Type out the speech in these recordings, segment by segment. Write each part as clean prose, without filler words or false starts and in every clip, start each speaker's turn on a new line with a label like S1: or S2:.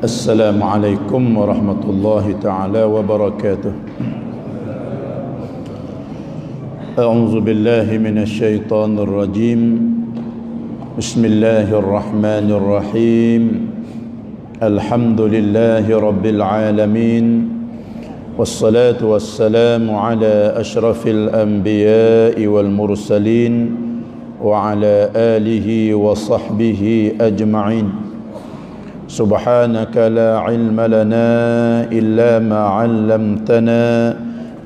S1: السلام عليكم ورحمة الله تعالى وبركاته. أعوذ بالله من الشيطان الرجيم. بسم الله الرحمن الرحيم. الحمد لله رب العالمين، والصلاة والسلام على أشرف الأنبياء والمرسلين وعلى آله وصحبه أجمعين. سبحانك لا علم لنا إلا ما علمتنا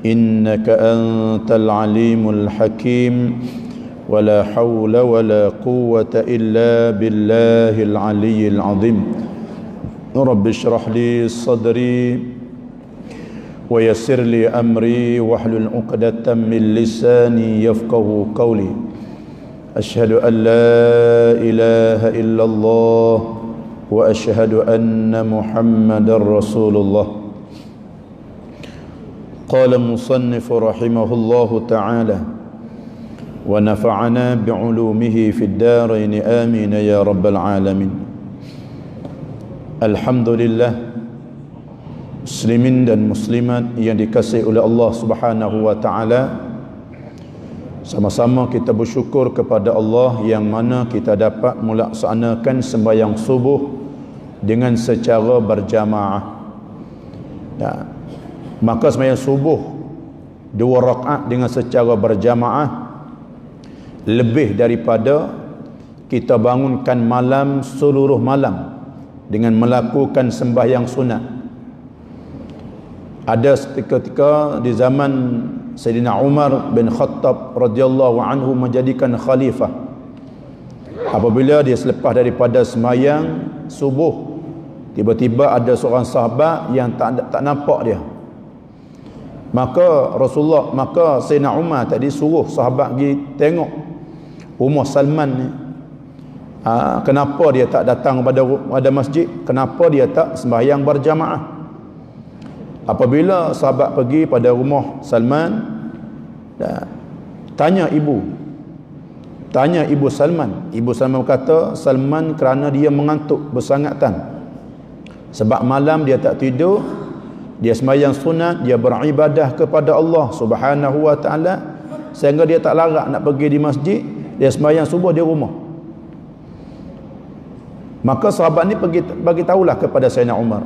S1: إنك أنت العليم الحكيم، ولا حول ولا قوة إلا بالله العلي العظيم. رب اشرح لي صدري ويسر لي أمري واحلل عقدة من لساني يفقه قولي. أشهد أن لا إله إلا الله وأشهد أن محمدا رسول الله. قال المصنف رحمه الله تعالى: ونفعنا بعلومه في الدارين آمين يا رب العالمين. Alhamdulillah, muslimin dan muslimat yang dikasihi oleh Allah Subhanahu wa taala, sama-sama kita bersyukur kepada Allah yang mana kita dapat melaksanakan sembahyang subuh dengan secara berjamaah. Ya. Maka sembahyang subuh 2 rakaat dengan secara berjamaah lebih daripada kita bangunkan malam seluruh malam dengan melakukan sembahyang sunat. Ada ketika di zaman Sayyidina Umar bin Khattab radhiyallahu anhu menjadikan khalifah, apabila dia selepas daripada sembahyang subuh, tiba-tiba ada seorang sahabat yang tak nampak dia. Maka Sayyidina Umar tadi suruh sahabat pergi tengok rumah Salman ni. Kenapa dia tak datang pada masjid? Kenapa dia tak sembahyang berjamaah? Apabila sahabat pergi pada rumah Salman, tanya ibu Salman. Ibu Salman berkata, Salman kerana dia mengantuk bersangatan, sebab malam dia tak tidur, dia sembahyang sunat, dia beribadah kepada Allah Subhanahu wa taala, sehingga dia tak larat nak pergi di masjid, dia sembahyang subuh di rumah. Maka sahabat ni bagi tahulah kepada Sayyidina Umar.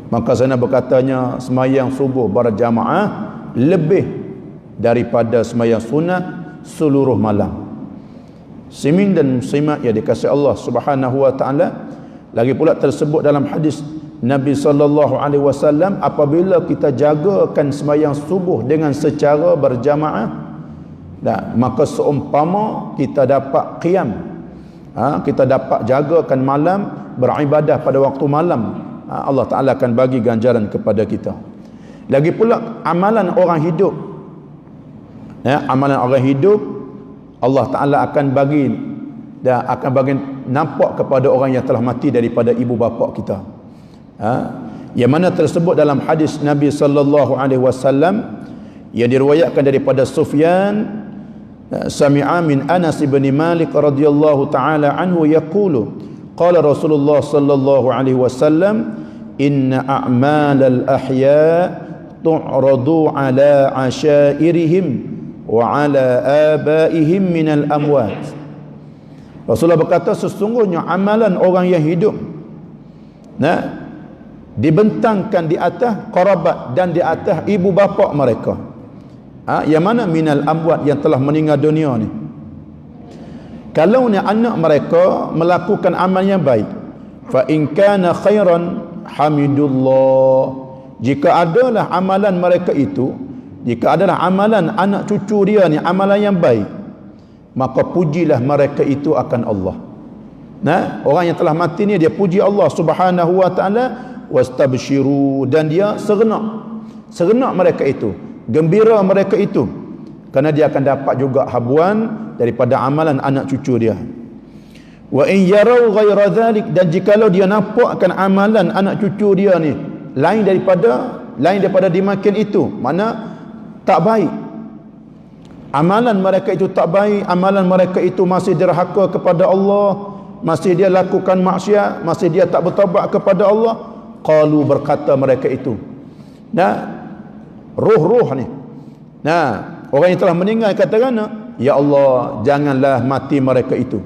S1: Maka Sayyidina berkatanya, sembahyang subuh berjamaah lebih daripada sembahyang sunat seluruh malam. Muslimin dan muslimat yang dikasihi Allah Subhanahu wa taala, lagi pula tersebut dalam hadis Nabi sallallahu alaihi wasallam, apabila kita jagakan sembahyang subuh dengan secara berjamaah, maka seumpama kita dapat qiyam, kita dapat jagakan malam, beribadah pada waktu malam, Allah Ta'ala akan bagi ganjaran kepada kita. Lagi pula amalan orang hidup, amalan orang hidup Allah Ta'ala akan bagi nampak kepada orang yang telah mati daripada ibu bapa kita. Yang mana tersebut dalam hadis Nabi sallallahu alaihi wasallam yang diriwayatkan daripada Sufyan sami'a min Anas bin Malik radhiyallahu taala anhu yaqulu qala Rasulullah sallallahu alaihi wasallam inna a'malal ahya tu'radu ala asyairihim wa ala abaihim minal amwat. Rasulullah berkata, sesungguhnya amalan orang yang hidup dibentangkan di atas kerabat dan di atas ibu bapa mereka, yang mana minal amwat, yang telah meninggal dunia ni. Kalau ni anak mereka melakukan amal yang baik, fa in kana khairan hamidullah, jika adalah amalan mereka itu, jika adalah amalan anak cucu dia ni amalan yang baik, maka pujilah mereka itu akan Allah. Orang yang telah mati ni dia puji Allah Subhanahu wa taala, wastabshiru, dan dia serenak mereka itu, gembira mereka itu, kerana dia akan dapat juga habuan daripada amalan anak cucu dia. Wa in yarau ghaira dhalik, dan jikalau dia nampakkan amalan anak cucu dia ni lain daripada dimakan itu, mana tak baik, amalan mereka itu tak baik, amalan mereka itu masih derhaka kepada Allah, masih dia lakukan maksiat, masih dia tak bertaubat kepada Allah. Qalu, berkata mereka itu. Nah, ruh-ruh ni. Nah, orang yang telah meninggal katakan, ya Allah, janganlah mati mereka itu.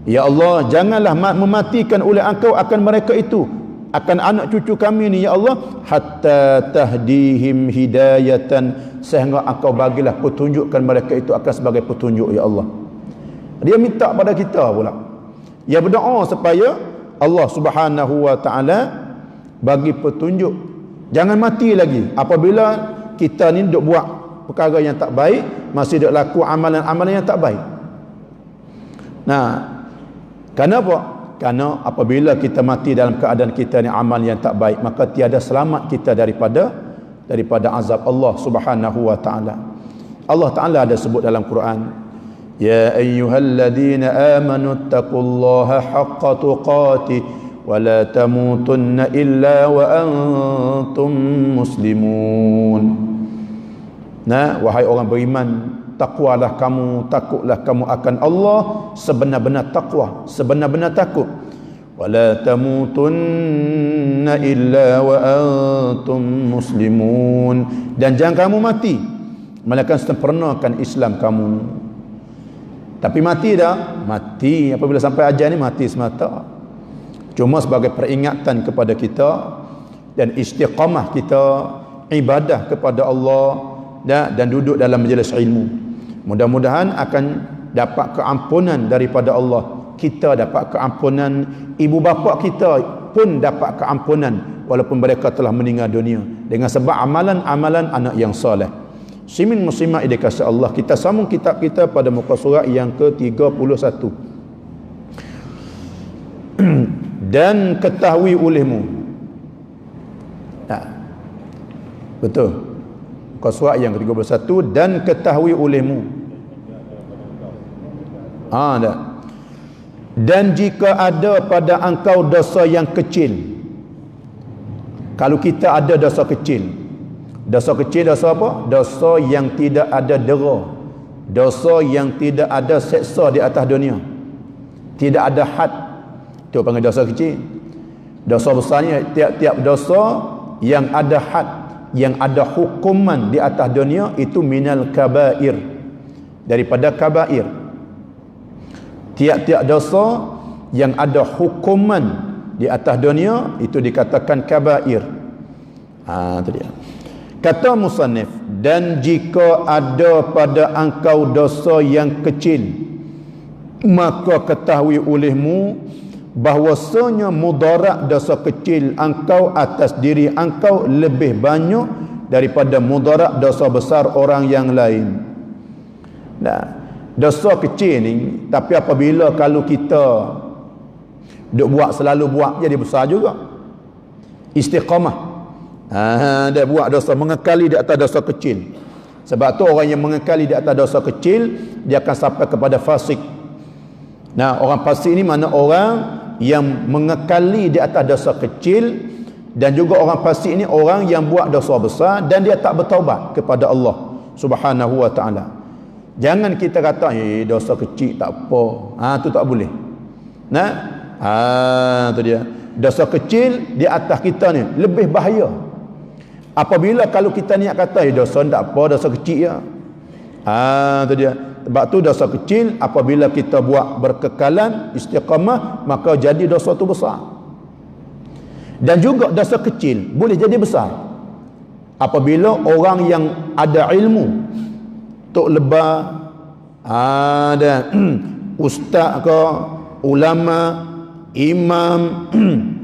S1: Ya Allah, janganlah mematikan oleh Engkau akan mereka itu, akan anak cucu kami ni, ya Allah, hatta tahdihim hidayatan, sehingga Engkau bagilah petunjukkan mereka itu akan sebagai petunjuk, ya Allah. Dia minta pada kita pula. Dia berdoa supaya Allah Subhanahu wa taala bagi petunjuk. Jangan mati lagi apabila kita ni duk buat perkara yang tak baik, masih duk laku amalan-amalan yang tak baik. Nah, kenapa? Karena apabila kita mati dalam keadaan kita ni amal yang tak baik, maka tiada selamat kita daripada azab Allah Subhanahu wa taala. Allah Taala ada sebut dalam Quran, ya ayyuhalladzina amanu taqullaha haqqa tuqatih wa la tamutunna illa wa antum muslimun. Nah, wahai orang beriman, takwalah kamu, takutlah kamu akan Allah sebenar-benar takwa, sebenar-benar takut. Wala tamutunna illa wa antum muslimun, dan jangan kamu mati melainkan sempurnakan Islam kamu. Tapi mati dah, mati apabila sampai ajal ni mati semata. Cuma sebagai peringatan kepada kita dan istiqamah kita ibadah kepada Allah dan duduk dalam majlis ilmu. Mudah-mudahan akan dapat keampunan daripada Allah. Kita dapat keampunan, ibu bapa kita pun dapat keampunan walaupun mereka telah meninggal dunia dengan sebab amalan-amalan anak yang soleh. Muslimin muslimat yang dikasihi Allah, kita sambung kitab kita pada muka surat yang ke-31. Dan ketahui olehmu. Nah, betul. Muka surat yang ke-31, dan ketahui olehmu. Dah. Dan jika ada pada engkau dosa yang kecil, kalau kita ada dosa kecil, dosa apa? Dosa yang tidak ada dera, dosa yang tidak ada seksa di atas dunia, tidak ada had, itu panggil dosa kecil. Dosa besarnya tiap-tiap dosa yang ada had, yang ada hukuman di atas dunia, itu minal kabair, daripada kabair. Tiap-tiap dosa yang ada hukuman di atas dunia itu dikatakan kabair. Itu dia. Kata musannif, dan jika ada pada engkau dosa yang kecil, maka ketahui olehmu bahwasanya mudarat dosa kecil engkau atas diri engkau lebih banyak daripada mudarat dosa besar orang yang lain. Nah, dosa kecil ni, tapi apabila kalau kita duk buat, selalu buat, jadi besar juga. Istiqamah. Dia buat dosa, mengekali di atas dosa kecil. Sebab tu orang yang mengekali di atas dosa kecil, dia akan sampai kepada fasik. Nah, orang fasik ni mana orang yang mengekali di atas dosa kecil, dan juga orang fasik ni orang yang buat dosa besar dan dia tak bertaubat kepada Allah Subhanahu wa taala. Jangan kita kata dosa kecil tak apa. Tu tak boleh. Nah, tu dia. Dosa kecil di atas kita ni lebih bahaya. Apabila kalau kita niat kata dosa tak apa, dosa kecil ya. Tu dia. Sebab tu dosa kecil apabila kita buat berkekalan istiqamah, maka jadi dosa tu besar. Dan juga dosa kecil boleh jadi besar apabila orang yang ada ilmu, tok lebah, ada ustaz ke, ulama, imam,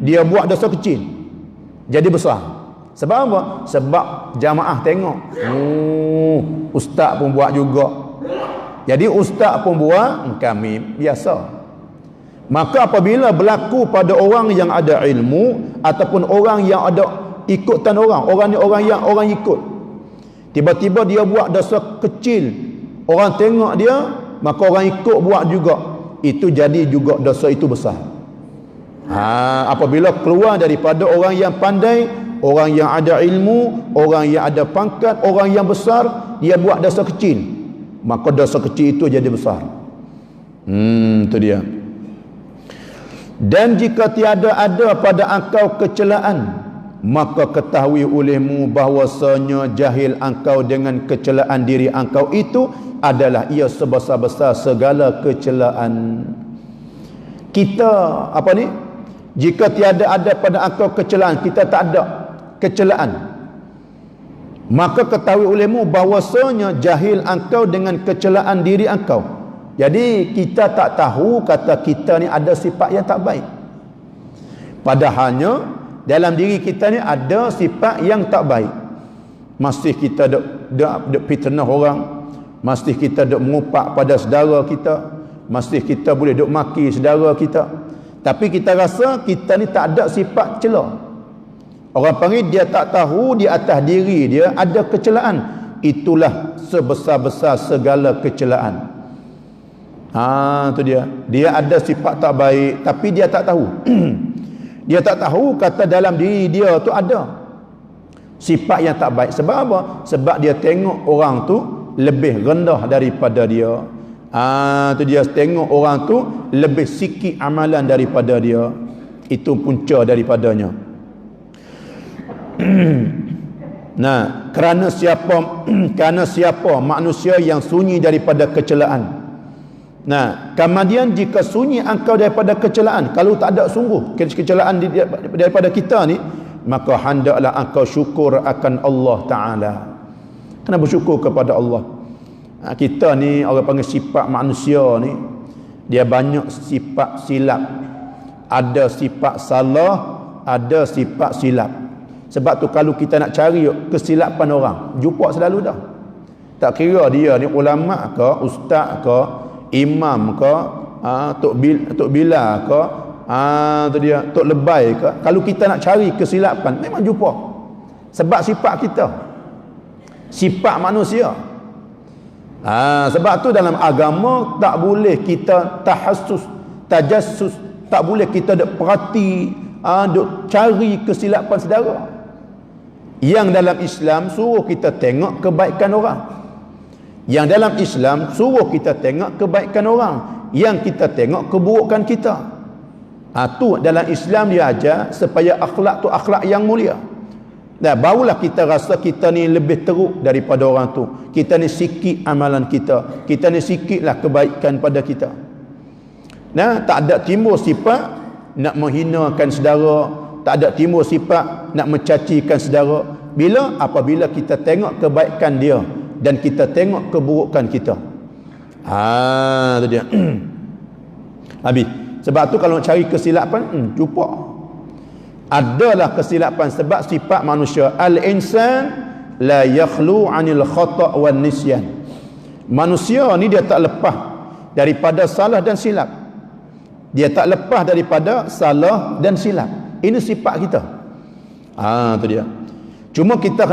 S1: dia buat dosa kecil jadi besar. Sebab apa? Sebab jamaah tengok, ustaz pun buat juga, jadi ustaz pun buat, kami biasa. Maka apabila berlaku pada orang yang ada ilmu ataupun orang yang ada ikutan orang ni orang ikut, tiba-tiba dia buat dosa kecil, orang tengok dia, maka orang ikut buat juga, itu jadi juga dosa itu besar. Apabila keluar daripada orang yang pandai, orang yang ada ilmu, orang yang ada pangkat, orang yang besar, dia buat dosa kecil, maka dosa kecil itu jadi besar. Itu dia. Dan jika tiada ada pada engkau kecelaan, maka ketahui olehmu bahwasanya jahil engkau dengan kecelaan diri engkau itu adalah ia sebesar-besar segala kecelaan. Kita apa ni? Jika tiada ada pada engkau kecelaan, kita tak ada kecelaan, maka ketahui olehmu bahwasanya jahil engkau dengan kecelaan diri engkau. Jadi kita tak tahu kata kita ni ada sifat yang tak baik. Padahalnya dalam diri kita ni ada sifat yang tak baik. Masih kita duk fitnah orang, masih kita duk mengupak pada saudara kita, masih kita boleh duk maki saudara kita. Tapi kita rasa kita ni tak ada sifat cela. Orang panggil dia tak tahu di atas diri dia ada kecelaan. Itulah sebesar-besar segala kecelaan. Tu dia. Dia ada sifat tak baik tapi dia tak tahu. Dia tak tahu kata dalam diri dia tu ada sifat yang tak baik. Sebab apa? Sebab dia tengok orang tu lebih rendah daripada dia. Tu dia tengok orang tu lebih sikit amalan daripada dia. Itu punca daripadanya. Nah, kerana siapa manusia yang sunyi daripada kecelaan. Nah, kemudian jika sunyi engkau daripada kecelaan, kalau tak ada sungguh kecelaan daripada kita ni, maka hendaklah engkau syukur akan Allah Ta'ala. Kena bersyukur kepada Allah. Kita ni orang panggil sifat manusia ni, dia banyak sifat silap. Ada sifat salah, ada sifat silap. Sebab tu kalau kita nak cari kesilapan orang, jumpa selalu dah. Tak kira dia ni ulama ke, ustaz ke, imam ke, tok bila ke, tu dia tok lebay ke. Kalau kita nak cari kesilapan, memang jumpa. Sebab sifat kita, sifat manusia. Sebab tu dalam agama tak boleh kita tajassus, tak boleh kita duk perhati, duk cari kesilapan saudara. Yang dalam Islam suruh kita tengok kebaikan orang. Yang dalam Islam suruh kita tengok kebaikan orang, yang kita tengok keburukan kita. Tu dalam Islam dia ajar supaya akhlak tu akhlak yang mulia. Dan barulah kita rasa kita ni lebih teruk daripada orang tu. Kita ni sikit amalan kita, kita ni sikitlah kebaikan pada kita. Nah, tak ada timbul sifat nak menghinakan saudara, tak ada timbul sifat nak mencacikan saudara. Apabila kita tengok kebaikan dia dan kita tengok keburukan kita. Tu dia. Habis. Sebab tu kalau cari kesilapan, jumpa. Adalah kesilapan sebab sifat manusia. Al-insan la yakhlu 'anil khata' wan nisyan. Manusia ni dia tak lepas daripada salah dan silap. Dia tak lepas daripada salah dan silap. Ini sifat kita. Tu dia. Cuma kita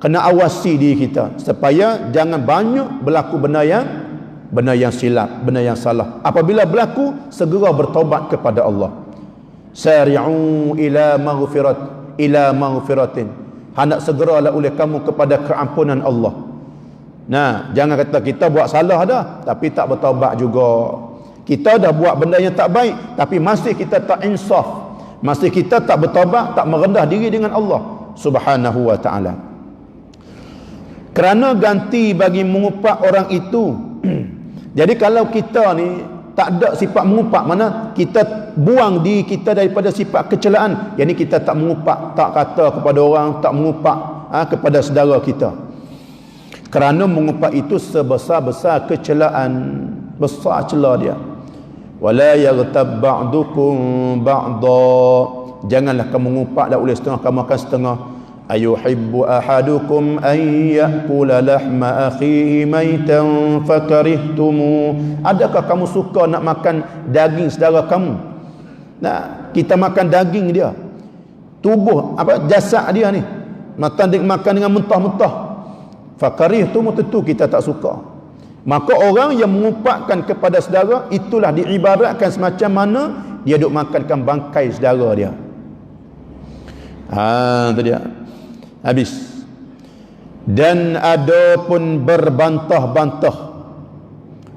S1: kena awasi diri kita supaya jangan banyak berlaku benda yang silap, benda yang salah. Apabila berlaku, segera bertaubat kepada Allah. Sari'u ila maghfiratin. Hendak segeralah oleh kamu kepada keampunan Allah. Nah, jangan kata kita buat salah dah tapi tak bertaubat juga. Kita dah buat benda yang tak baik tapi masih kita tak insaf, masih kita tak bertaubat, tak merendah diri dengan Allah Subhanahu wa ta'ala. Kerana ganti bagi mengupak orang itu. Jadi kalau kita ni tak ada sifat mengupak, mana kita buang diri kita daripada sifat kecelaan. Yang ni kita tak mengupak, tak kata kepada orang, tak mengupak kepada saudara kita. Kerana mengupak itu sebesar-besar kecelaan, besar celah dia. Wala yaghtab ba'dukum ba'da. Janganlah kamu mengupak dah oleh setengah kamu akan setengah. Ayuhibbu ahadukum an ya'kula lahma akhihi maitan fakarihtumu. Adakah kamu suka nak makan daging saudara kamu? Nah, kita makan daging dia, tubuh jasad dia ni, makan dengan mentah-mentah. Fakarihtumu, tentu kita tak suka. Maka orang yang mengupakkan kepada saudara, itulah diibaratkan semacam mana dia duk makankan bangkai saudara dia. Itu dia. Habis. Dan ada pun berbantah-bantah.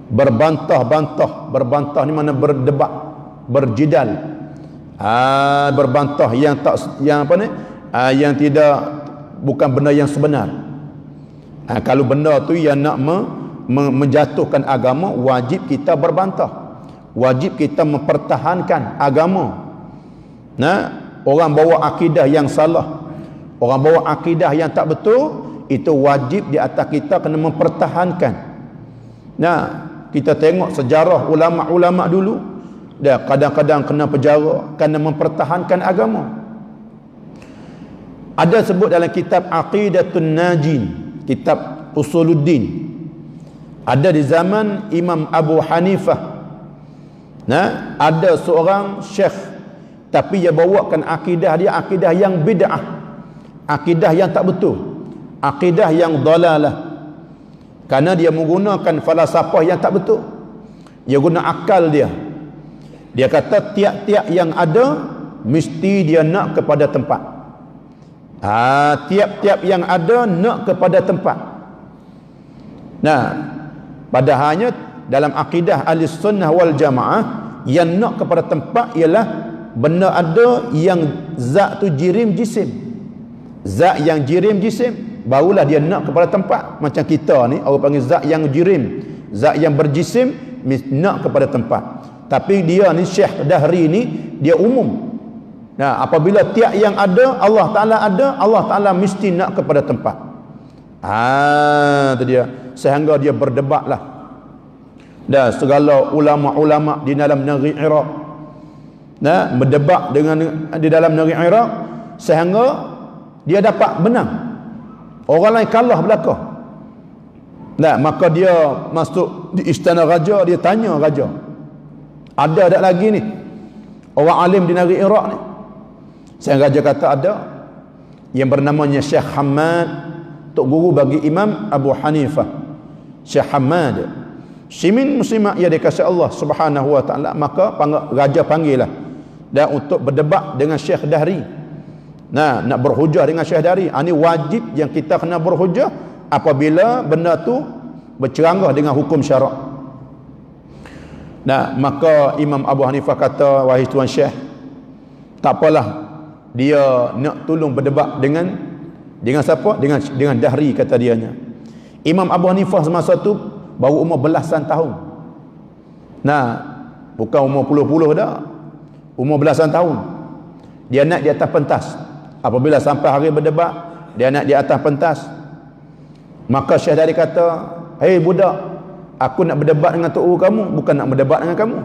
S1: Berbantah-bantah. Berbantah ni mana berdebat. berjidal, berbantah yang tak, yang apa ni, yang tidak, bukan benda yang sebenar. Kalau benda tu yang nak menjatuhkan agama, wajib kita berbantah, wajib kita mempertahankan agama. Orang bawa akidah yang salah, orang bawa akidah yang tak betul, itu wajib di atas kita kena mempertahankan. Kita tengok sejarah ulama-ulama dulu, dia kadang-kadang kena penjara kerana mempertahankan agama. Ada sebut dalam kitab Aqidatun Najin, kitab Usuluddin, ada di zaman Imam Abu Hanifah. Ada seorang syekh, tapi dia bawakan akidah dia, akidah yang bid'ah, akidah yang tak betul, akidah yang dalalah. Kerana dia menggunakan falsafah yang tak betul, dia guna akal dia. Dia kata tiap-tiap yang ada mesti dia nak kepada tempat. Tiap-tiap yang ada nak kepada tempat. Padahalnya dalam akidah ahli sunnah wal jamaah, yang nak kepada tempat ialah benda ada yang zat tu jirim jisim. Zat yang jirim jisim, barulah dia nak kepada tempat. Macam kita ni, orang panggil zat yang jirim, zat yang berjisim, nak kepada tempat. Tapi dia ni Syekh Dahri ni, dia umum. Apabila tiap yang ada, Allah Ta'ala ada, Allah Ta'ala mesti nak kepada tempat. Itu dia. Sehingga dia berdebatlah. Dan segala ulama-ulama di dalam negeri Iraq, berdebat dengan di dalam negeri Iraq, sehingga dia dapat menang, orang lain kalah belakang. Maka dia masuk di istana raja, dia tanya raja, ada tak lagi ni orang alim di negeri Iraq ni? Sang raja kata ada, yang bernamanya Syekh Hamad, tok guru bagi Imam Abu Hanifah. Syekh Hamad, muslimin muslimat yang dikasihi Allah Subhanahu wa taala. Maka raja panggillah dan untuk berdebat dengan Syekh Dahri. Nak berhujah dengan Syekh Dahri. Ini wajib yang kita kena berhujah apabila benda tu berceranggah dengan hukum syarak. Maka Imam Abu Hanifah kata, wahai tuan Syekh, tak apalah, dia nak tolong berdebat dengan siapa? Dengan Dahri, kata dianya. Imam Abu Hanifah semasa tu baru umur belasan tahun. Bukan umur puluh-puluh dah, umur belasan tahun. Dia naik di atas pentas. Apabila sampai hari berdebat, dia naik di atas pentas. Maka Syekh Dahri kata, hei budak, aku nak berdebat dengan tok guru kamu, bukan nak berdebat dengan kamu.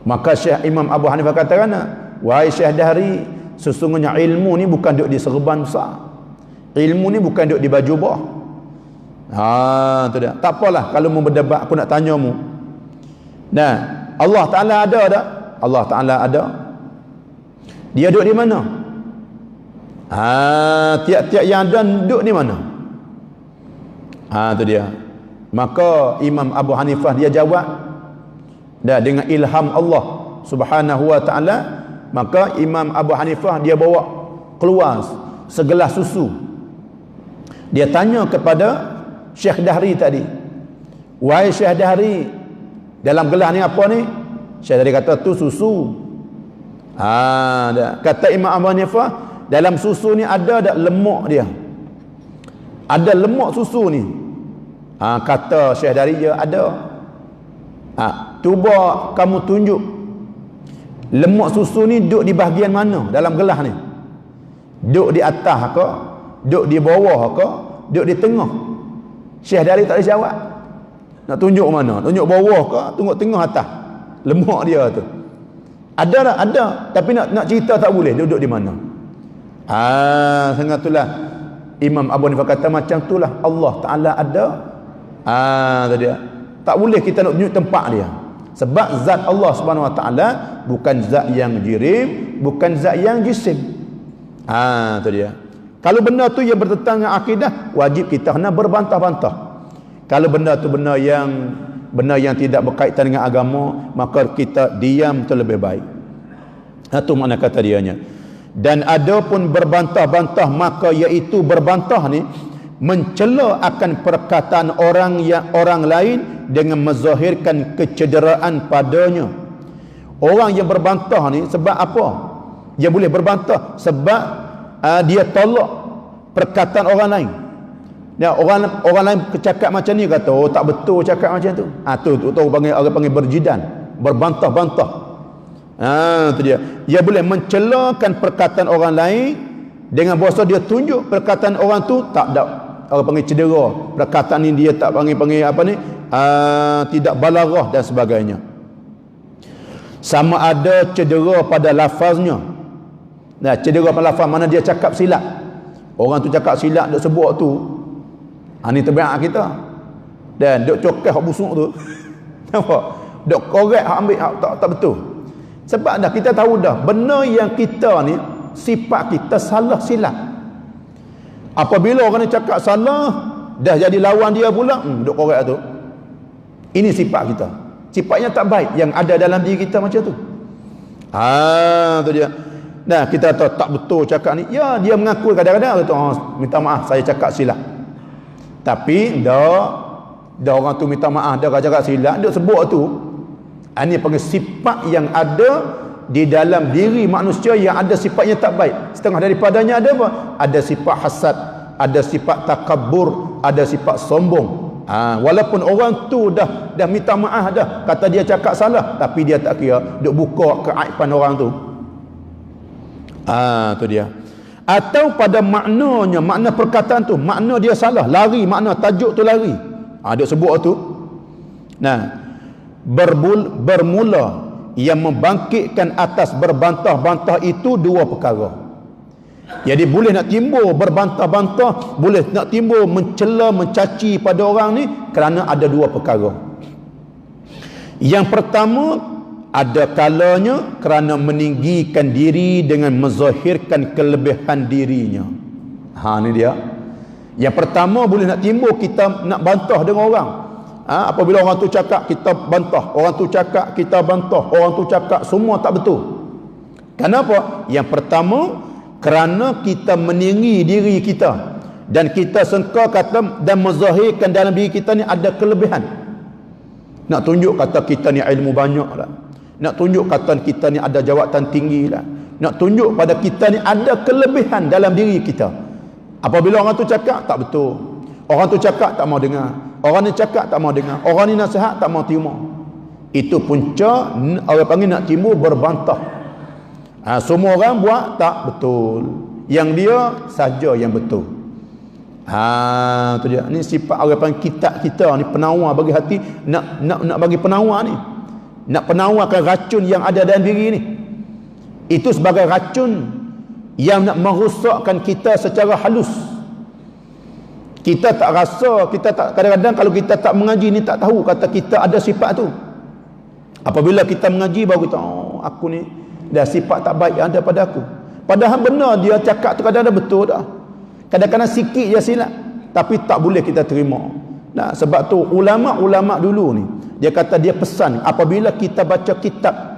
S1: Maka Syekh Imam Abu Hanifah katakan, wahai Syekh Dahri, sesungguhnya ilmu ni bukan duduk di serban besar, ilmu ni bukan duduk di baju bawah. Tu dia. Tak apalah kalau mau berdebat, aku nak tanyamu. Allah Ta'ala ada tak? Allah Ta'ala ada. Dia duduk di mana? Tiap-tiap yang ada duduk di mana? Tu dia. Maka Imam Abu Hanifah dia jawab, dengan ilham Allah Subhanahu wa ta'ala, maka Imam Abu Hanifah dia bawa keluar segelas susu. Dia tanya kepada Syekh Dahri tadi, wahai Syekh Dahri, dalam gelas ni apa ni? Syekh Dahri kata, tu susu. Kata Imam Abu Hanifah, dalam susu ni ada tak lemak dia? Ada lemak susu ni? Kata Syekh Dahri, ya ada. Cuba kamu tunjuk lemak susu ni duduk di bahagian mana dalam gelas ni? Duduk di atas ke? Duduk di bawah ke? Duduk di tengah? Syekh Dahri tak ada jawab. Nak tunjuk mana? Tunjuk bawah ke? Tunjuk tengah atas? Lemak dia tu ada tak? Ada. Tapi nak cerita tak boleh. Duduk di mana? Sangat itulah Imam Abu Hanifah kata, macam itulah Allah Ta'ala ada. Tadi tak boleh kita nak tunjuk tempat dia, sebab zat Allah Subhanahu wa taala bukan zat yang jirim, bukan zat yang jisim. Tu dia. Kalau benda tu yang bertentangan dengan akidah, wajib kita kena berbantah-bantah. Kalau benda tu benda yang tidak berkaitan dengan agama, maka kita diam tu lebih baik. Itu makna kata dianya. Dan adapun berbantah-bantah, maka iaitu berbantah ni mencela akan perkataan orang lain dengan menzahirkan kecederaan padanya. Orang yang berbantah ni sebab apa? Dia boleh berbantah sebab dia tolak perkataan orang lain. Ya, orang lain cakap macam ni, kata oh tak betul cakap macam tu. Tu orang panggil berjidan, berbantah-bantah. Tu dia. Dia boleh mencelakan perkataan orang lain dengan bahasa dia tunjuk perkataan orang tu tak ada, orang panggil cedera. Perkataan ni dia tak panggil apa ni? Tidak balarah dan sebagainya. Sama ada cedera pada lafaznya. Nah, cedera pada lafaz mana dia cakap silap. Orang tu cakap silap duk sebut tu. Ni tabiat kita. Dan duk cokeh hak busuk tu. Nampak? Duk korek hak ambil hak tak betul. Sebab dah kita tahu dah benda yang kita ni sifat kita salah silap. Apabila orang ni cakap salah, dah jadi lawan dia pula, duk korek tu. Ini sifat kita. Sifatnya tak baik yang ada dalam diri kita macam tu. Tu dia. Nah, kita tahu tak betul cakap ni. Ya, dia mengakui kadang-kadang minta maaf saya cakap silap. Tapi dah orang tu minta maaf, dah cakap silap, dia sebut tu. Ini panggil sifat yang ada di dalam diri manusia yang ada sifatnya tak baik. Setengah daripadanya ada apa? Ada sifat hasad, ada sifat takabur, ada sifat sombong. Walaupun orang tu dah minta maaf dah, kata dia cakap salah, tapi dia tak kira, duk buka keaiban orang tu. Tu dia. Atau pada maknanya, makna perkataan tu, makna dia salah, lari, makna tajuk tu lari. Duk sebut tu. Nah, bermula yang membangkitkan atas berbantah-bantah itu dua perkara. Jadi boleh nak timbul berbantah-bantah, boleh nak timbul mencela, mencaci pada orang ni kerana ada dua perkara. Yang pertama, ada kalanya kerana meninggikan diri dengan menzahirkan kelebihan dirinya. Ni dia. Yang pertama boleh nak timbul kita nak bantah dengan orang. Apabila orang tu cakap kita bantah, orang tu cakap kita bantah, orang tu cakap semua tak betul. Kenapa? Yang pertama, kerana kita meninggi diri kita dan kita sangka kata dan menzahirkan dalam diri kita ni ada kelebihan. Nak tunjuk kata kita ni ilmu banyak lah. Nak tunjuk kata kita ni ada jawatan tinggi lah. Nak tunjuk pada kita ni ada kelebihan dalam diri kita. Apabila orang tu cakap tak betul, orang tu cakap tak mau dengar, orang ni cakap tak mau dengar, orang ni nasihat tak mau terima, itu punca orang panggil nak timbul berbantah. Semua orang buat tak betul, yang dia saja yang betul. Tu dia. Ni sifat orang panggil kita ni penawar bagi hati, nak bagi penawar ni, nak penawarkan racun yang ada dalam diri ni. Itu sebagai racun yang nak merosakkan kita secara halus. Kita tak rasa, kita tak, kadang-kadang kalau kita tak mengaji ni tak tahu kata kita ada sifat tu. Apabila kita mengaji baru kita, aku ni dah sifat tak baik yang ada pada aku. Padahal benar dia cakap tu kadang-kadang betul dah. Kadang-kadang sikit je silap, tapi tak boleh kita terima. Nah, sebab tu ulama-ulama dulu ni, dia kata dia pesan apabila kita baca kitab,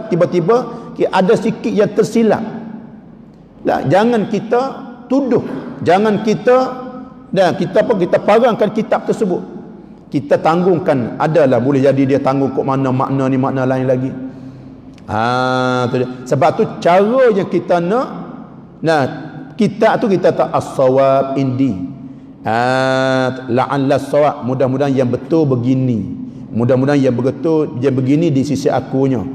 S1: tiba-tiba ada sikit yang tersilap. Nah, jangan kita tuduh, jangan kita kita parangkan kitab tersebut. Kita tanggungkan, adalah boleh jadi dia tanggung kok mana makna ni makna lain lagi. Tu dia. Sebab tu cara yang kita nak, kitab tu kita tak as-sawab indi. La'alla as-sawab, mudah-mudahan yang betul begini. Mudah-mudahan yang betul dia begini di sisi akunya.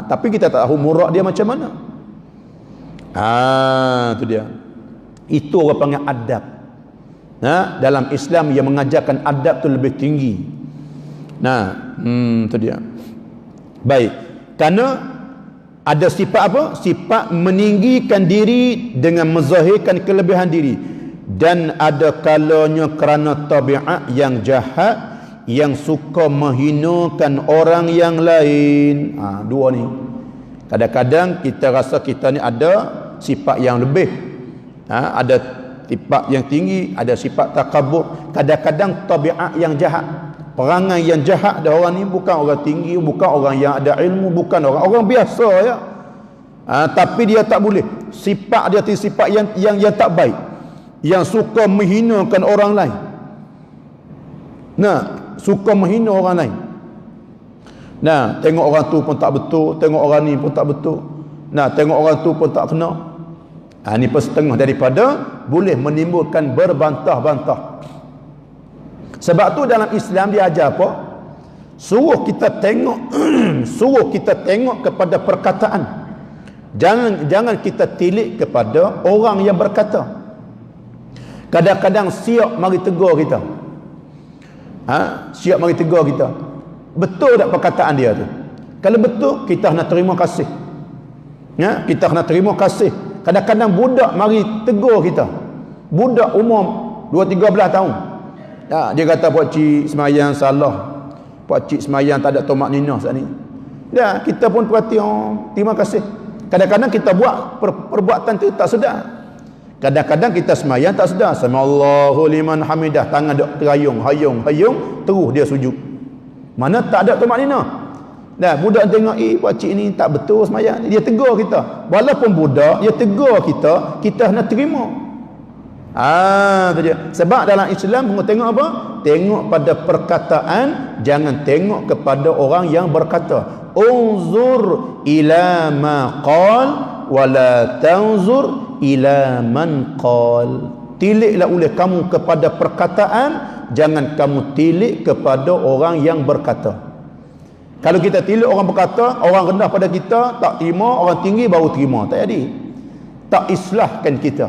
S1: Tapi kita tak tahu murak dia macam mana. Tu dia. Itu orang panggil adab. Dalam Islam yang mengajarkan adab tu lebih tinggi. Tu dia. Baik. Karena ada sifat apa? Sifat meninggikan diri dengan menzahirkan kelebihan diri. Dan ada kalanya kerana tabiat yang jahat, yang suka menghinakan orang yang lain. Dua ni. Kadang-kadang kita rasa kita ni ada sifat yang lebih. Ada sifat yang tinggi, ada sifat takabur. Kadang-kadang tabiat yang jahat, perangai yang jahat dah orang ni bukan orang tinggi, bukan orang yang ada ilmu, bukan orang biasa ya. Tapi dia tak boleh. Sifat dia tu sifat yang tak baik, yang suka menghinakan orang lain. Suka menghina orang lain. Nah, tengok orang tu pun tak betul, tengok orang ni pun tak betul. Nah, tengok orang tu pun tak kena. Ini setengah daripada boleh menimbulkan berbantah-bantah. Sebab tu dalam Islam dia ajar apa? Suruh kita tengok suruh kita tengok kepada perkataan. Jangan kita tilik kepada orang yang berkata. Kadang-kadang siap mari tegur kita. Siap mari tegur kita. Betul tak perkataan dia tu? Kalau betul, kita nak terima kasih. Kita nak terima kasih. Kadang-kadang budak mari tegur kita. Budak umur 12-13 tahun. Dia kata pak cik semayang salah. Pak cik semayang tak ada tomak ninah saat ni. Kita pun perhati, terima kasih. Kadang-kadang kita buat perbuatan tu tak sedar. Kadang-kadang kita semayang tak sedar. Samiallahu liman hamidah, tangan dok terayung, hayung, terus dia sujud. Mana tak ada tomak ninah. Budak tengok, pak cik ni tak betul semayang. Dia tegur kita. Walaupun budak, dia tegur kita, kita nak terima. Tu dia. Sebab dalam Islam tengok apa? Tengok pada perkataan, jangan tengok kepada orang yang berkata. Unzur ila ma qal wala tanzur ila man qal. Tiliklah oleh kamu kepada perkataan, jangan kamu tilik kepada orang yang berkata. Kalau kita tilik orang berkata, orang rendah pada kita tak terima, orang tinggi baru terima. Tak jadi. Tak islahkan kita.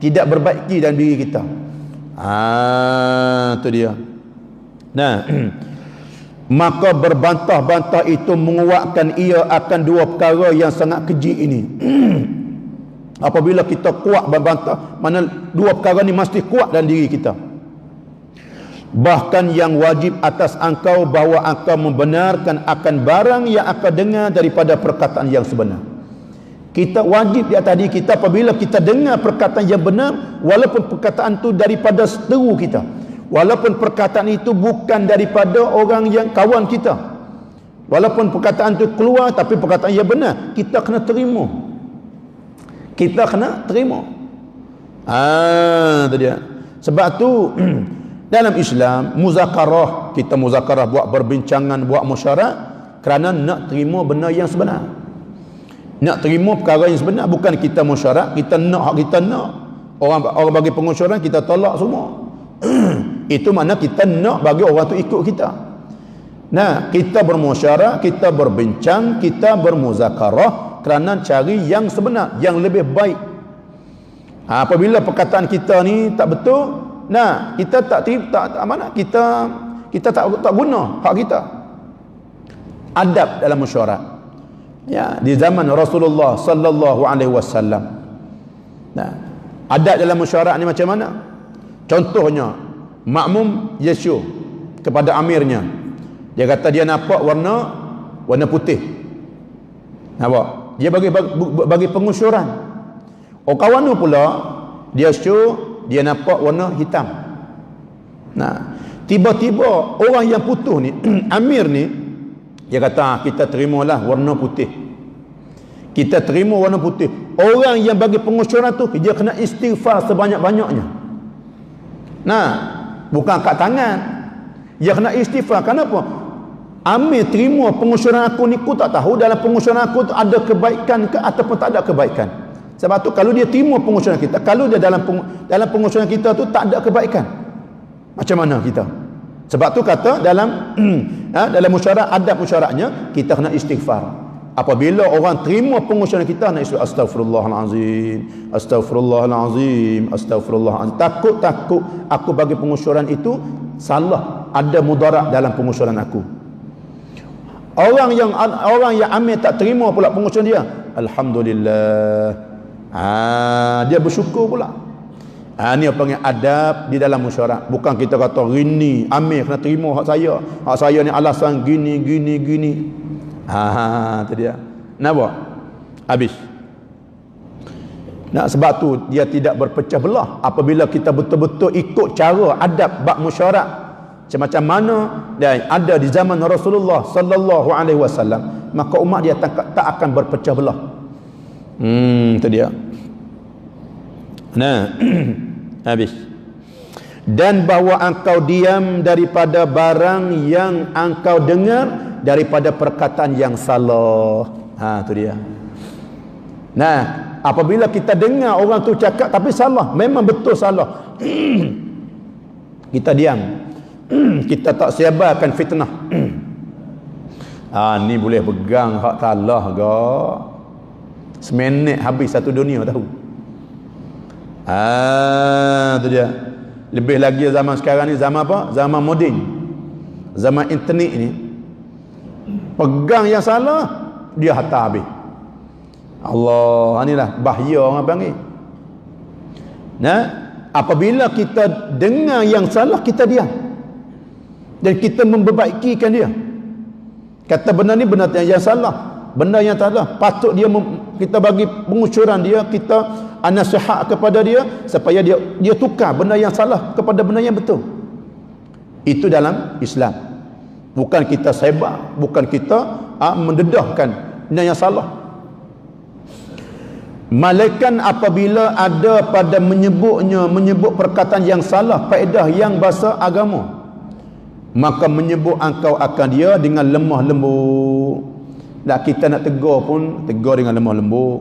S1: Tidak berbaiki dalam diri kita. Tu dia. Maka berbantah-bantah itu menguatkan ia akan dua perkara yang sangat keji ini. Apabila kita kuat berbantah, mana dua perkara ni mesti kuat dalam diri kita. Bahkan yang wajib atas engkau bahawa engkau membenarkan akan barang yang engkau dengar daripada perkataan yang sebenar. Kita wajib di atas diri kita apabila kita dengar perkataan yang benar, walaupun perkataan itu daripada seteru kita, walaupun perkataan itu bukan daripada orang yang kawan kita, walaupun perkataan itu keluar tapi perkataan yang benar, kita kena terima. Kita kena terima. Itu dia. Sebab tu dalam Islam muzakarah, kita muzakarah buat berbincangan, buat musyawarah kerana nak terima benda yang sebenar. Nak terima perkara yang sebenar, bukan kita musyawarah, kita nak hak kita nak. Orang bagi pengusyuran kita tolak semua. Itu makna kita nak bagi orang tu ikut kita. Kita bermusyawarah, kita berbincang, kita bermuzakarah kerana cari yang sebenar, yang lebih baik. Apabila perkataan kita ni tak betul, kita tak mana kita tak guna hak kita. Adab dalam musyawarah. Di zaman Rasulullah sallallahu alaihi wasallam. Adab dalam musyawarah ni macam mana? Contohnya, makmum Yesu kepada amirnya. Dia kata dia nampak warna putih. Nampak? Dia bagi pengusyuran. Kawan tu pula dia dia nampak warna hitam. Tiba-tiba orang yang putus ni, amir ni, dia kata kita terimalah warna putih. Kita terima warna putih. Orang yang bagi pengusyuran tu dia kena istighfar sebanyak-banyaknya. Bukan kat tangan. Dia kena istighfar. Kenapa? Amir terima pengusyuran aku ni, aku tak tahu dalam pengusyuran aku tu ada kebaikan ke ataupun tak ada kebaikan. Sebab tu kalau dia terima pengusyuran kita, kalau dia dalam pengusyuran kita tu tak ada kebaikan, macam mana kita? Sebab tu kata dalam dalam musyawarah, adab musyawarahnya kita kena istighfar. Apabila orang terima pengusyuran kita, nak istighfar, astagfirullahalazim, astagfirullahalazim, astagfirullahalazim. Takut aku bagi pengusyuran itu salah, ada mudarat dalam pengusyuran aku. Orang yang amil tak terima pula pengusyuran dia, alhamdulillah, dia bersyukur pula. Ni apa panggil adab di dalam musyawarah. Bukan kita kata rini amir kena terima hak saya ni alasan gini. Itu dia. Nampak? Habis. Sebab tu dia tidak berpecah belah apabila kita betul-betul ikut cara adab bab musyawarah macam mana dan ada di zaman Rasulullah sallallahu alaihi wasallam, maka umat dia tak akan berpecah belah. Itu dia. Habis. dan bahawa engkau diam daripada barang yang engkau dengar daripada perkataan yang salah. Tu dia. Nah, apabila kita dengar orang tu cakap tapi salah, memang betul salah, kita diam. Kita tak sebarkan fitnah. Ni boleh pegang hak salah ke? Seminit habis satu dunia tahu. Tu dia. Lebih lagi zaman sekarang ni, zaman apa? Zaman moden. Zaman internet ni. Pegang yang salah, dia hantar habis. Allah, inilah bahaya orang panggil. Nah, apabila kita dengar yang salah, kita diam. Dan kita memperbaikikan dia. Kata benda ni benda yang salah, benda yang tak salah, patut dia kita bagi pengucuran dia, kita nasihat kepada dia supaya dia tukar benda yang salah kepada benda yang betul. Itu dalam Islam. Bukan kita sebar, bukan kita mendedahkan benda yang salah. Malaikat apabila ada pada menyebut perkataan yang salah, faedah yang bahasa agama, maka menyebut engkau akan dia dengan lemah lembut. Kita nak tegur pun tegur dengan lemah lembut.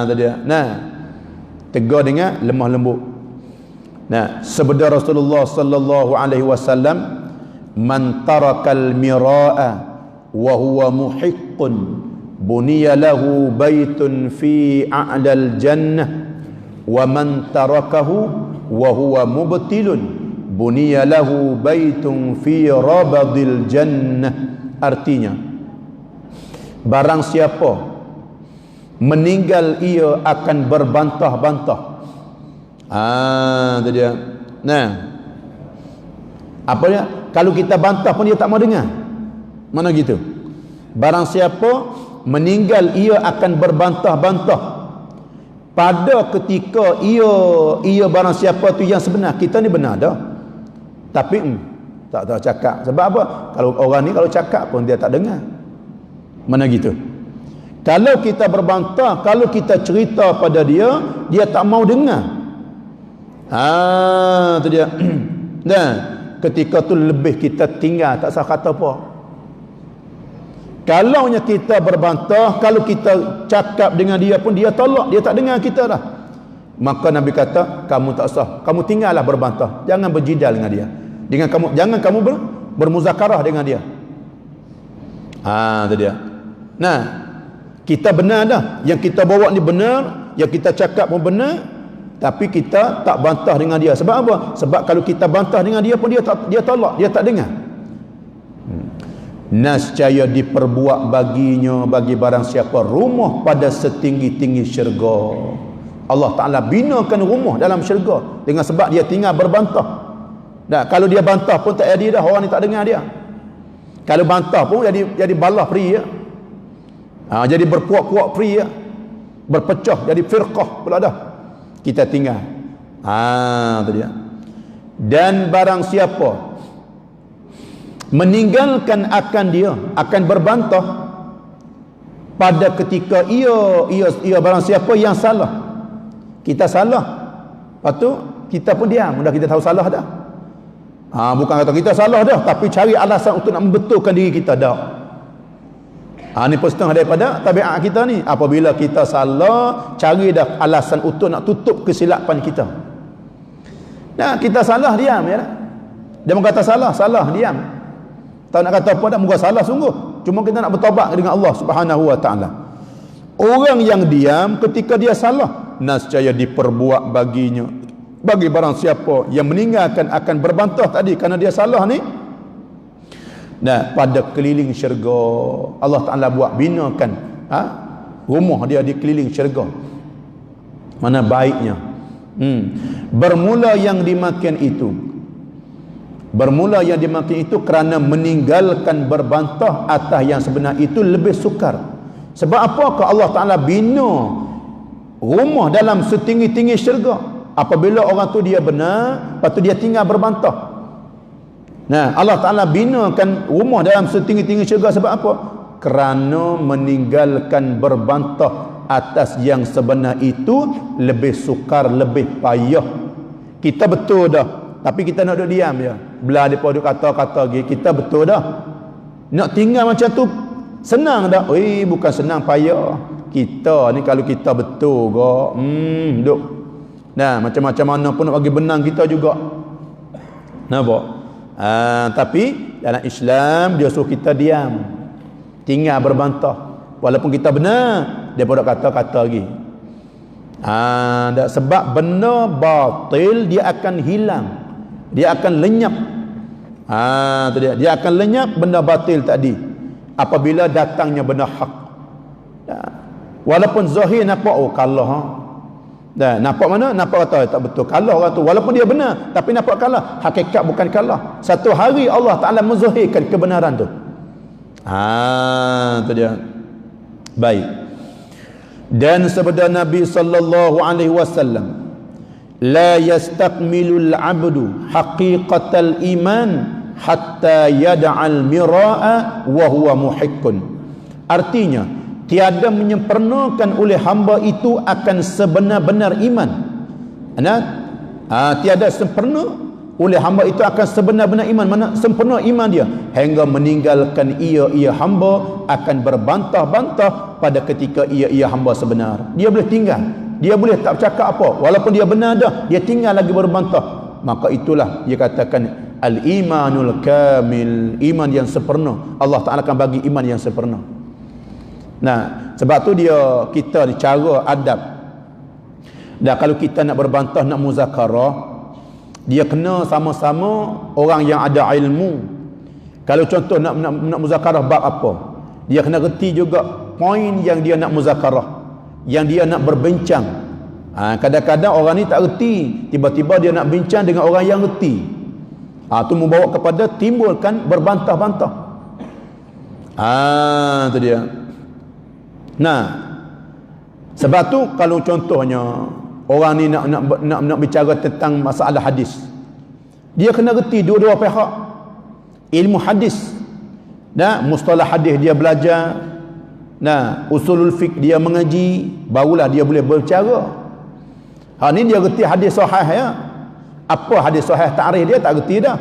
S1: Tadi. Nah, tegur dengan lemah lembut. Nah, sabda Rasulullah sallallahu alaihi wasallam, man tarakal miraa wa huwa muhiqqun buniya lahu baitun fi a'lal jannah wa man tarakahu wa huwa mubtilun buniya lahu baitun fi rabadil jannah. Artinya, barang siapa meninggal ia akan berbantah-bantah. Itu dia. Nah, apa dia? Kalau kita bantah pun dia tak mau dengar. Mana gitu? Barang siapa meninggal ia akan berbantah-bantah. Pada ketika ia barang siapa tu yang sebenar. Kita ni benar dah. Tapi tak tahu cakap. Sebab apa? Kalau orang ni kalau cakap pun dia tak dengar. Mana gitu? Kalau kita berbantah, kalau kita cerita pada dia, dia tak mau dengar. Itu dia. Dan ketika tu lebih kita tinggal, tak usah kata apa. Kalaunya kita berbantah, kalau kita cakap dengan dia pun dia tolak, dia tak dengar kita dah. Maka Nabi kata, kamu tak usah, kamu tinggallah berbantah, jangan berjidal dengan dia. Jangan kamu bermuzakarah dengan dia. Itu dia. Nah, kita benar dah, yang kita bawa ni benar, yang kita cakap pun benar, tapi kita tak bantah dengan dia. Sebab apa? Sebab kalau kita bantah dengan dia pun dia tolak, dia tak dengar. Nascaya diperbuat baginya, bagi barang siapa, rumah pada setinggi-tinggi syurga. Allah Ta'ala binakan rumah dalam syurga dengan sebab dia tinggal berbantah. Kalau dia bantah pun tak jadi dah, orang ni tak dengar dia. Kalau bantah pun jadi balah peri ya. Jadi berpuak-puak peri ya. Berpecah jadi firqah pula dah. Kita tinggal. Itu dia. Dan barang siapa meninggalkan akan dia, akan berbantah pada ketika ia barang siapa yang salah. Kita salah, lepas tu kita pun diam, dah kita tahu salah dah. Bukan kata kita salah dah, tapi cari alasan untuk nak membetulkan diri kita dah. Ni pun setengah daripada tabiat kita ni. Apabila kita salah, cari dah alasan untuk nak tutup kesilapan kita. Kita salah, diam ya. Dia kata salah, diam. Tak nak kata apa dah, muka salah sungguh. Cuma kita nak bertaubat dengan Allah Subhanahu wa taala. Orang yang diam ketika dia salah, nascaya diperbuat baginya, bagi barang siapa yang meninggalkan akan berbantah tadi kerana dia salah ni. Pada keliling syurga Allah Ta'ala buat binakan rumah dia di keliling syurga. Mana baiknya. Bermula yang dimakan itu kerana meninggalkan berbantah atas yang sebenar itu lebih sukar. Sebab apakah Allah Ta'ala bina rumah dalam setinggi-tinggi syurga? Apabila orang tu dia benar, lepas tu dia tinggal berbantah. Allah Ta'ala binakan rumah dalam setinggi-tinggi syurga sebab apa? Kerana meninggalkan berbantah atas yang sebenar itu lebih sukar, lebih payah. Kita betul dah, tapi kita nak duduk diam je. Belah depa duk kata-kata lagi, kita betul dah. Nak tinggal macam tu senang dah. Bukan senang, payah. Kita ni kalau kita betul kok, duk. Nah, macam-macam mana pun nak bagi benang kita juga. Nampak? Tapi dalam Islam dia suruh kita diam. Tinggal berbantah. Walaupun kita benar, dia pun kata-kata lagi. Sebab benda batil dia akan hilang. Dia akan lenyap. Dia akan lenyap benda batil tadi apabila datangnya benda hak. Walaupun zahir nampak kalah. Nampak mana? Nampak kata tak betul, kalah orang tu. Walaupun dia benar, tapi nampak kalah. Hakikat bukan kalah. Satu hari Allah Ta'ala menzahirkan kebenaran tu. Itu dia. Baik. Dan sabda Nabi sallallahu alaihi wasallam, la yastakmilul abdu haqiqatal iman hatta yad'al miraa wa huwa muhiqqun. Artinya, tiada menyempurnakan oleh hamba itu akan sebenar-benar iman. Tiada sempurna oleh hamba itu akan sebenar-benar iman. Mana sempurna iman dia? Hingga meninggalkan ia hamba akan berbantah-bantah pada ketika ia hamba sebenar. Dia boleh tinggal, dia boleh tak bercakap apa, walaupun dia benar dah, dia tinggal lagi berbantah. Maka itulah dia katakan al-imanul kamil, iman yang sempurna. Allah Ta'ala akan bagi iman yang sempurna. Nah, sebab tu dia kita ni cara adab. Dan kalau kita nak berbantah, nak muzakarah, dia kena sama-sama orang yang ada ilmu. Kalau contoh nak muzakarah bab apa, dia kena reti juga poin yang dia nak muzakarah, yang dia nak berbincang. Kadang-kadang orang ni tak reti, tiba-tiba dia nak bincang dengan orang yang reti. Itu membawa kepada timbulkan berbantah-bantah. Itu dia. Nah, sebab tu kalau contohnya orang ni nak bicara tentang masalah hadis, dia kena reti dua-dua pihak. Ilmu hadis, mustalah hadis dia belajar, usulul fiqh dia mengaji, barulah dia boleh berbicara. Ni dia reti hadis sahih ya. Apa hadis sahih, takrif dia tak reti dah.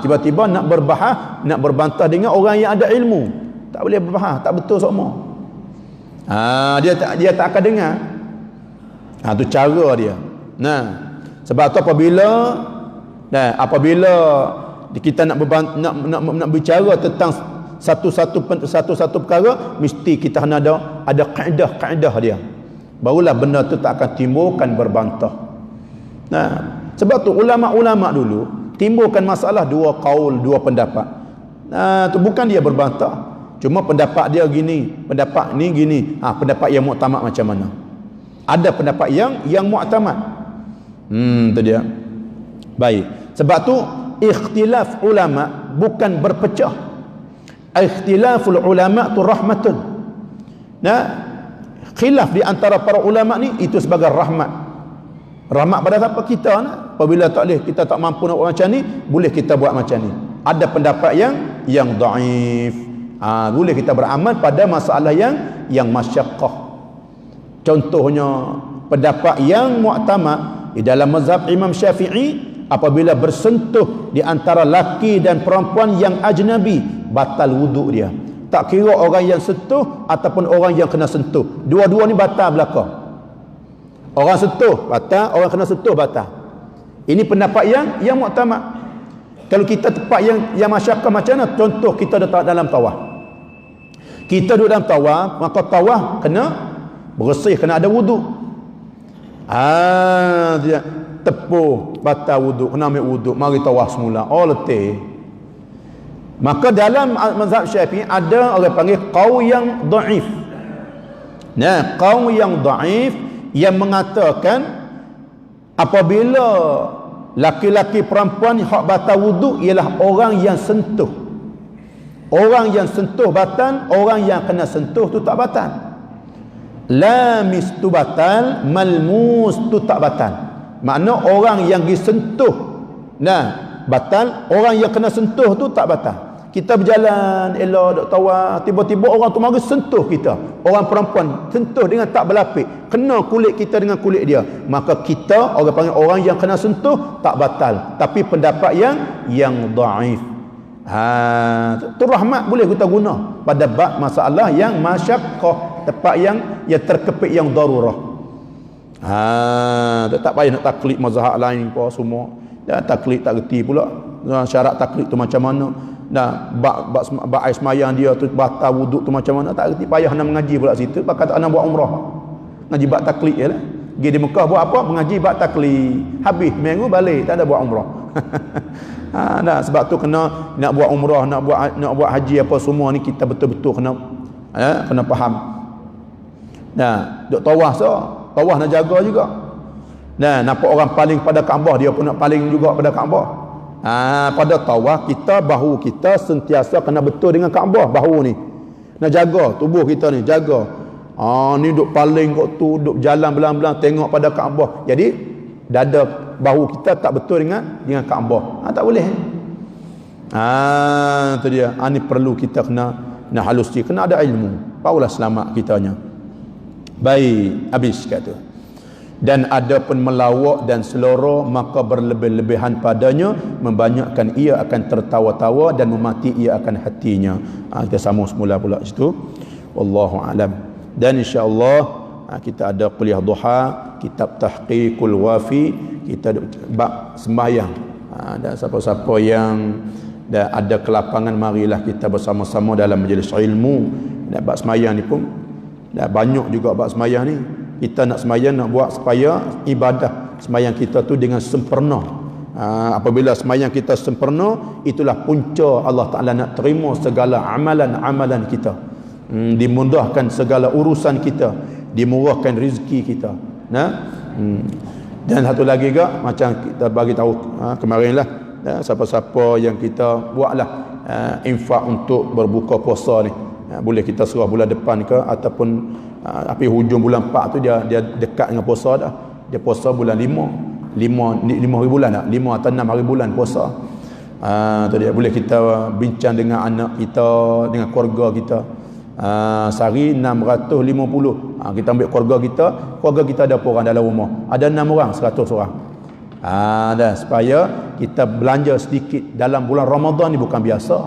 S1: Tiba-tiba nak berbahas, nak berbantah dengan orang yang ada ilmu, tak boleh berbahas, tak betul semua. Dia tak akan dengar. Tu cara dia. Sebab tu apabila kita nak bicara tentang satu perkara, mesti kita kena ada kaedah dia. Barulah benda tu tak akan timbulkan berbantah. Sebab tu ulama-ulama dulu timbulkan masalah dua kaul, dua pendapat. Tu bukan dia berbantah, cuma pendapat dia gini, pendapat ni gini. Pendapat yang muktamad macam mana? Ada pendapat yang muktamad. Tu dia. Baik. Sebab tu ikhtilaf ulama bukan berpecah. Ikhtilaful ulama tu rahmatun. Khilaf di antara para ulama ni itu sebagai rahmat. Rahmat pada siapa? Kita apabila tak boleh, kita tak mampu nak buat macam ni, boleh kita buat macam ni. Ada pendapat yang dhaif. Boleh kita beramal pada masalah yang masyaqqah. Contohnya pendapat yang muktamad di dalam mazhab Imam Syafi'i, apabila bersentuh di antara laki dan perempuan yang ajnabi, batal wuduk dia. Tak kira orang yang sentuh ataupun orang yang kena sentuh, dua-dua ni batal belaka. Orang sentuh batal, orang kena sentuh batal. Ini pendapat yang muktamad. Kalau kita tempat yang masyaqqah macam mana? Contoh kita dalam tawaf. Kita duduk dalam tawaf, maka tawaf kena bersih, kena ada wuduk. Dia tepuh batal wuduk, kena ambil wuduk, mari tawaf semula. Letih. Maka dalam mazhab Syafi'i ada orang panggil qaul yang dhaif. Qaul yang dhaif yang mengatakan apabila laki-laki perempuan hak batal wuduk ialah orang yang sentuh. Orang yang sentuh batal, orang yang kena sentuh tu tak batal. Lamis tu batal, malmus tu tak batal. Makna orang yang disentuh batal, orang yang kena sentuh tu tak batal. Kita berjalan elok dok tawaf, tiba-tiba orang tu mari sentuh kita. Orang perempuan sentuh dengan tak berlapik, kena kulit kita dengan kulit dia. Maka kita orang panggil orang yang kena sentuh tak batal, tapi pendapat yang dhaif. Tu rahmat boleh kita guna pada bab masalah yang masyaqqah, tempat yang terkepit yang darurah. Tak payah nak taklid mazhab lain apa semua. Dah taklid tak reti pula. Syarat taklid tu macam mana? Nah, bab ais mayang dia tu batal wuduk tu macam mana, tak reti, payah nak mengaji pula situ. Pakat tak nak buat umrah. Ngaji bab taklid jelah. Pergi di Mekah buat apa? Mengaji bab taklid. Habis minggu balik, tak ada buat umrah. Nah, sebab tu kena nak buat umrah, nak buat haji apa semua ni kita betul-betul kena faham. Nah, duk tawaf tawaf nak jaga juga. Nah, nampak orang paling pada Kaabah, dia pun nak paling juga pada Kaabah. Pada tawaf kita, bahu kita sentiasa kena betul dengan Kaabah. Bahu ni nak jaga tubuh kita ni, jaga. Ni duk paling kok tu, duk jalan belang-belang tengok pada Kaabah. Jadi dada bahu kita tak betul dengan Kaabah. Tak boleh. Tu dia. Ni perlu kita kena halus dia, kena ada ilmu. Barulah selamat kitanya. Baik, habis kata. Dan ada pun melawak dan seloroh, maka berlebih-lebihan padanya, membanyakkan ia akan tertawa-tawa dan memati ia akan hatinya. Kita sambung semula pula situ. Wallahu alam. Dan insya-Allah kita ada kuliah duha, kitab tahqiqul wafi, kita bab sembahyang. Dan siapa-siapa yang ada kelapangan, marilah kita bersama-sama dalam majlis ilmu. Dan bab sembahyang ni pun banyak juga bab sembahyang ni. Kita nak sembahyang, nak buat supaya ibadah sembahyang kita tu dengan sempurna. Apabila sembahyang kita sempurna, itulah punca Allah Ta'ala nak terima segala amalan-amalan kita. Dimudahkan segala urusan kita, dimurahkan rezeki kita. Dan satu lagi juga, macam kita bagi tahu kemarin lah, siapa-siapa yang kita buatlah infak untuk berbuka puasa ni, boleh kita serah bulan depan ke, ataupun tapi hujung bulan 4 tu dia dekat dengan puasa dah. Dia puasa bulan 5 hari bulan tak? 5 atau 6 hari bulan puasa. Tu dia, boleh kita bincang dengan anak kita, dengan keluarga kita. Sehari 650. Kita ambil keluarga kita ada berapa orang dalam rumah? Ada 6 orang, 100 orang. Dah, supaya kita belanja sedikit dalam bulan Ramadan ni, bukan biasa.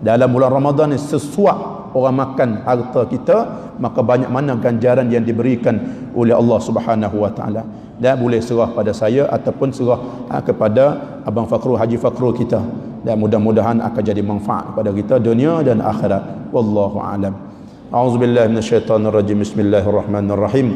S1: Dalam bulan Ramadan ni sesuap orang makan harta kita, maka banyak mana ganjaran yang diberikan oleh Allah Subhanahu wa taala. Dan boleh serah pada saya ataupun serah kepada Abang Fakrul, Haji Fakrul kita. Dan mudah-mudahan akan jadi manfaat kepada kita dunia dan akhirat. Wallahu a'lam. A'udzubillahi minasyaitonirrajim. Bismillahirrahmanirrahim.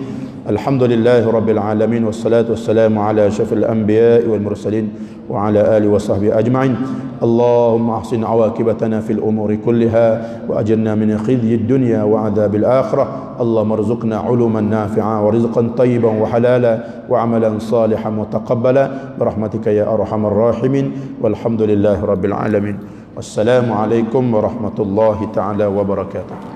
S1: Alhamdulillahirabbil alamin, wassalatu wassalamu ala asyrafil anbiya'i wal mursalin wa ala alihi wa sahbihi ajma'in. Allahumma ahsin awaqibatana fil umuri kulliha wa ajirna min khizyid dunya wa adzabil akhirah. Allahumma arzuqna uluman nafi'a wa rizqan tayyiban wa halala wa amalan salihan mutaqabbala birahmatika ya arhamar rahimin. Walhamdulillahirabbil alamin. Wassalamu alaikum warahmatullahi taala wabarakatuh.